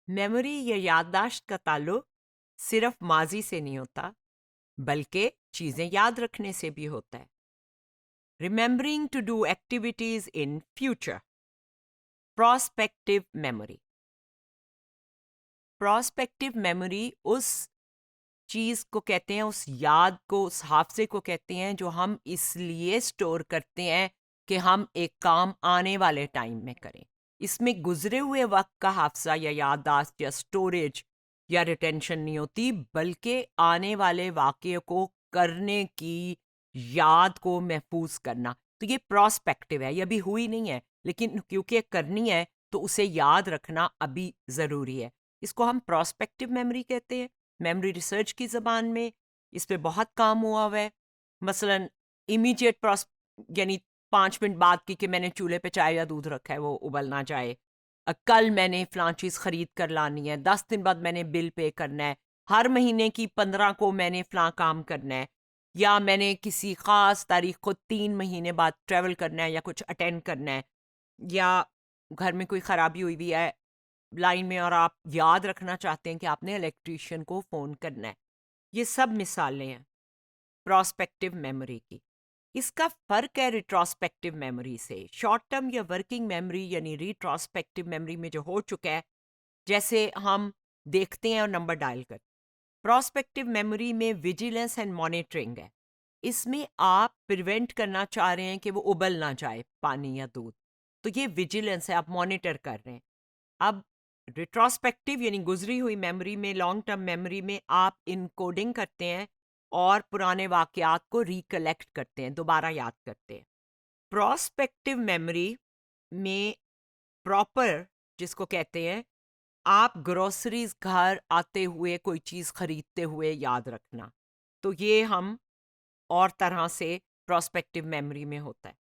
Memory या याददाश्त का ताल्लुक सिर्फ माजी से नहीं होता, बल्कि चीजें याद रखने से भी होता है। Remembering to do activities in future. Prospective memory. Prospective memory उस चीज को कहते हैं, उस याद को, उस हादसे को कहते हैं जो हम इसलिए स्टोर करते हैं कि हम एक काम आने वाले टाइम में करें। इसमें गुजरे हुए वक्त का हादसा या याददाश्त या स्टोरेज या रिटेंशन नहीं होती, बल्कि आने वाले वाक़ये को करने की याद को महफूज करना। तो ये प्रोस्पेक्टिव है, ये अभी हुई नहीं है, लेकिन क्योंकि करनी है तो उसे याद रखना अभी ज़रूरी है। इसको हम प्रोस्पेक्टिव मेमोरी कहते हैं। मेमोरी रिसर्च की ज़बान में इस पे बहुत काम हुआ हुआ है। मसलन इमीडिएट यानी 5 मिनट बाद की कि मैंने चूल्हे पे चाय या दूध रखा है वो उबल ना जाए। कल मैंने फ़लाँ चीज़ ख़रीद कर लानी है, 10 दिन बाद मैंने बिल पे करना है, हर महीने की 15 को मैंने फ़लाँ काम करना है, या मैंने किसी ख़ास तारीख़ को 3 महीने बाद ट्रैवल करना है या कुछ अटेंड करना है, या घर में कोई ख़राबी हुई हुई है लाइन में और आप याद रखना चाहते हैं कि आपने इलेक्ट्रीशियन को फ़ोन करना है। ये सब मिसालें हैं प्रोस्पेक्टिव मेमोरी की। इसका फ़र्क है रिट्रोस्पेक्टिव मेमोरी से। शॉर्ट टर्म या वर्किंग मेमोरी यानी रिट्रोस्पेक्टिव मेमोरी में जो हो चुका है, जैसे हम देखते हैं और नंबर डायल करते हैं। प्रोस्पेक्टिव मेमोरी में विजिलेंस एंड मॉनिटरिंग है। इसमें आप प्रिवेंट करना चाह रहे हैं कि वो उबल ना जाए पानी या दूध, तो ये विजिलेंस है, आप मॉनिटर कर रहे हैं। अब रिट्रोस्पेक्टिव यानी गुजरी हुई मेमोरी में, लॉन्ग टर्म मेमोरी में आप इनकोडिंग करते हैं और पुराने वाकयात को रिकलेक्ट करते हैं, दोबारा याद करते हैं। प्रोस्पेक्टिव मेमोरी में प्रॉपर, जिसको कहते हैं, आप ग्रोसरीज घर आते हुए कोई चीज़ खरीदते हुए याद रखना, तो ये हम और तरह से प्रोस्पेक्टिव मेमोरी में होता है।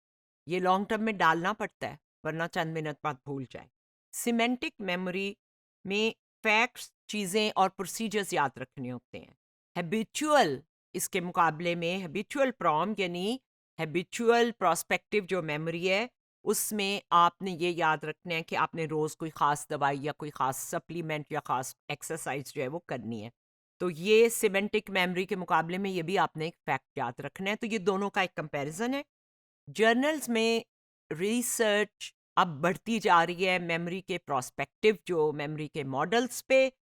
ये लॉन्ग टर्म में डालना पड़ता है, वरना चंद मिनट बाद भूल जाए। सिमेंटिक मेमोरी में फैक्ट्स, चीज़ें और प्रोसीजर्स याद रखने होते हैं। हैबिचुअल, इसके मुकाबले में हैबिचुअल प्रॉम यानी हैबिचुअल प्रोस्पेक्टिव जो मेमोरी है, उसमें आपने ये याद रखना है कि आपने रोज़ कोई ख़ास दवाई या कोई ख़ास सप्लीमेंट या ख़ास एक्सरसाइज जो है वो करनी है। तो ये सिमेंटिक मेमोरी के मुकाबले में ये भी आपने एक फैक्ट याद रखना है। तो ये दोनों का एक कंपैरिजन है। जर्नल्स में रिसर्च अब बढ़ती जा रही है मेमोरी के प्रोस्पेक्टिव जो मेमोरी के मॉडल्स पे।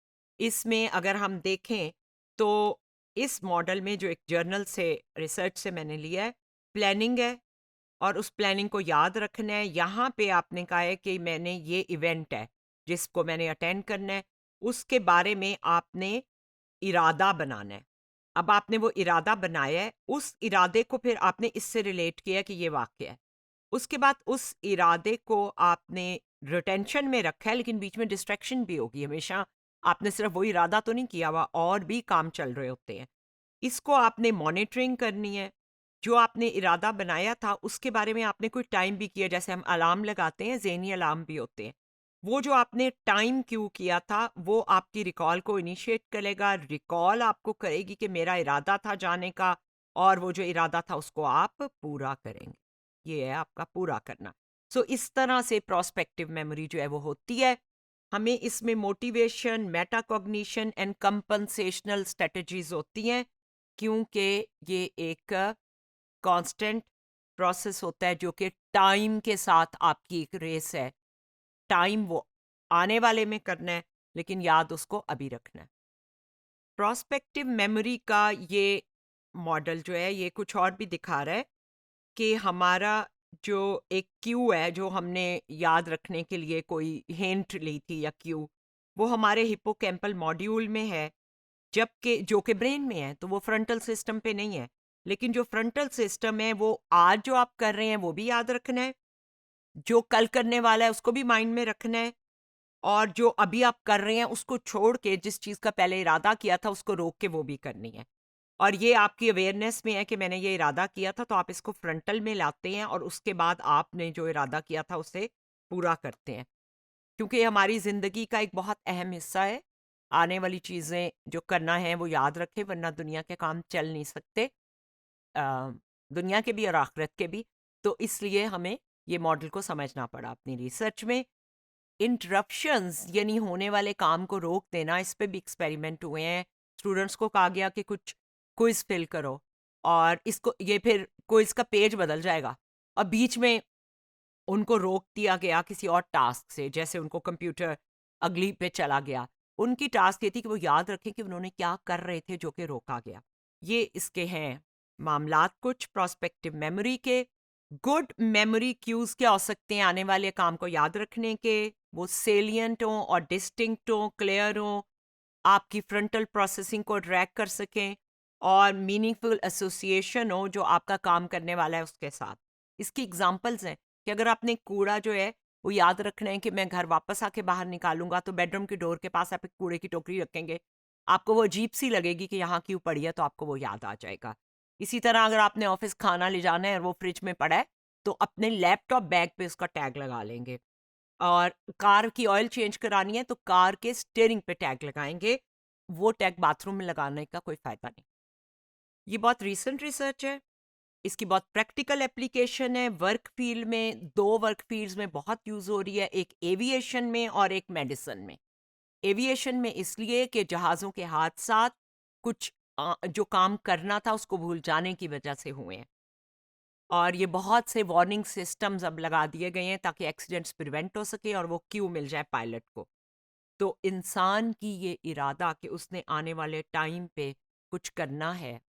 इसमें अगर हम देखें तो इस मॉडल में जो एक जर्नल से रिसर्च से मैंने लिया है, प्लानिंग है और उस प्लानिंग को याद रखना है। यहाँ पे आपने कहा है कि मैंने ये इवेंट है जिसको मैंने अटेंड करना है, उसके बारे में आपने इरादा बनाना है। अब आपने वो इरादा बनाया है, उस इरादे को फिर आपने इससे रिलेट किया कि ये वाक़या है। उसके बाद उस इरादे को आपने रिटेंशन में रखा है, लेकिन बीच में डिस्ट्रैक्शन भी होगी। हमेशा आपने सिर्फ़ वो इरादा तो नहीं किया हुआ, और भी काम चल रहे होते हैं। इसको आपने मॉनिटरिंग करनी है। जो आपने इरादा बनाया था, उसके बारे में आपने कोई टाइम भी किया, जैसे हम अलार्म लगाते हैं, ज़हनी अलार्म भी होते हैं। वो जो आपने टाइम क्यों किया था, वो आपकी रिकॉल को इनिशिएट करेगा। रिकॉल आपको करेगी कि मेरा इरादा था जाने का, और वो जो इरादा था उसको आप पूरा करेंगे। ये है आपका पूरा करना। सो इस तरह से प्रोस्पेक्टिव मेमोरी जो है वो होती है। हमें इसमें मोटिवेशन, मेटाकॉग्निशन एंड कंपनसेशनल स्ट्रेटजीज होती हैं, क्योंकि ये एक कांस्टेंट प्रोसेस होता है जो कि टाइम के साथ आपकी एक रेस है। टाइम वो आने वाले में करना है, लेकिन याद उसको अभी रखना है। प्रोस्पेक्टिव मेमोरी का ये मॉडल जो है ये कुछ और भी दिखा रहा है कि हमारा जो एक क्यू है, जो हमने याद रखने के लिए कोई हिंट ली थी या क्यू, वो हमारे हिप्पोकैम्पल मॉड्यूल में है, जबकि जो कि ब्रेन में है, तो वो फ्रंटल सिस्टम पे नहीं है। लेकिन जो फ्रंटल सिस्टम है वो आज जो आप कर रहे हैं वो भी याद रखना है, जो कल करने वाला है उसको भी माइंड में रखना है, और जो अभी आप कर रहे हैं उसको छोड़ के जिस चीज़ का पहले इरादा किया था उसको रोक के वो भी करनी है। और ये आपकी अवेयरनेस में है कि मैंने ये इरादा किया था, तो आप इसको फ्रंटल में लाते हैं और उसके बाद आपने जो इरादा किया था उसे पूरा करते हैं। क्योंकि ये हमारी ज़िंदगी का एक बहुत अहम हिस्सा है। आने वाली चीज़ें जो करना है वो याद रखें, वरना दुनिया के काम चल नहीं सकते। अ, दुनिया के भी और आखिरत के भी। तो इसलिए हमें ये मॉडल को समझना पड़ा अपनी रिसर्च में। इंटरप्शंस यानी होने वाले काम को रोक देना, इस पे भी एक्सपेरिमेंट हुए हैं। स्टूडेंट्स को कहा गया कि कुछ क्विज फिल करो और इसको ये फिर क्विज का पेज बदल जाएगा और बीच में उनको रोक दिया गया किसी और टास्क से, जैसे उनको कंप्यूटर अगली पे चला गया। उनकी टास्क ये थी कि वो याद रखें कि उन्होंने क्या कर रहे थे जो कि रोका गया। ये इसके हैं मामलात कुछ प्रोस्पेक्टिव मेमोरी के। गुड मेमोरी क्यूज क्या हो सकते हैं आने वाले काम को याद रखने के? वो सेलियंट हो और डिस्टिंक्ट हो, क्लियर हो, आपकी फ्रंटल प्रोसेसिंग को ट्रैक कर सकें और मीनिंगफुल एसोसिएशन हो जो आपका काम करने वाला है उसके साथ। इसकी एग्जांपल्स हैं कि अगर आपने कूड़ा जो है वो याद रखना है कि मैं घर वापस आके बाहर निकालूंगा, तो बेडरूम की डोर के पास आप एक कूड़े की टोकरी रखेंगे। आपको वो अजीब सी लगेगी कि यहाँ क्यों पड़ी है, तो आपको वो याद आ जाएगा। इसी तरह अगर आपने ऑफिस खाना ले जाना है और वो फ्रिज में पड़ा है, तो अपने लैपटॉप बैग पे उसका टैग लगा लेंगे। और कार की ऑयल चेंज करानी है तो कार के स्टीयरिंग पे टैग लगाएंगे। वो टैग बाथरूम में लगाने का कोई फायदा नहीं। ये बहुत रीसेंट रिसर्च है। इसकी बहुत प्रैक्टिकल एप्लीकेशन है वर्क फील्ड में। दो वर्क फील्ड्स में बहुत यूज हो रही है, एक एविएशन में और एक मेडिसिन में। एविएशन में इसलिए कि जहाज़ों के हादसात कुछ जो काम करना था उसको भूल जाने की वजह से हुए हैं, और ये बहुत से वार्निंग सिस्टम्स अब लगा दिए गए हैं ताकि एक्सीडेंट्स प्रिवेंट हो सके और वो क्यों मिल जाए पायलट को। तो इंसान की ये इरादा कि उसने आने वाले टाइम पे कुछ करना है,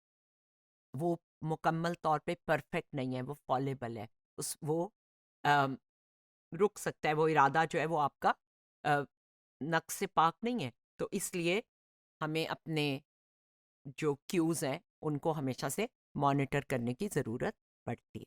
वो मुकम्मल तौर पे परफेक्ट नहीं है, वो फॉलेबल है। उस वो अम, रुक सकता है, वो इरादा जो है वो आपका अ, नक्श से पाक नहीं है। तो इसलिए हमें अपने जो क्यूज़ हैं उनको हमेशा से मॉनिटर करने की ज़रूरत पड़ती है।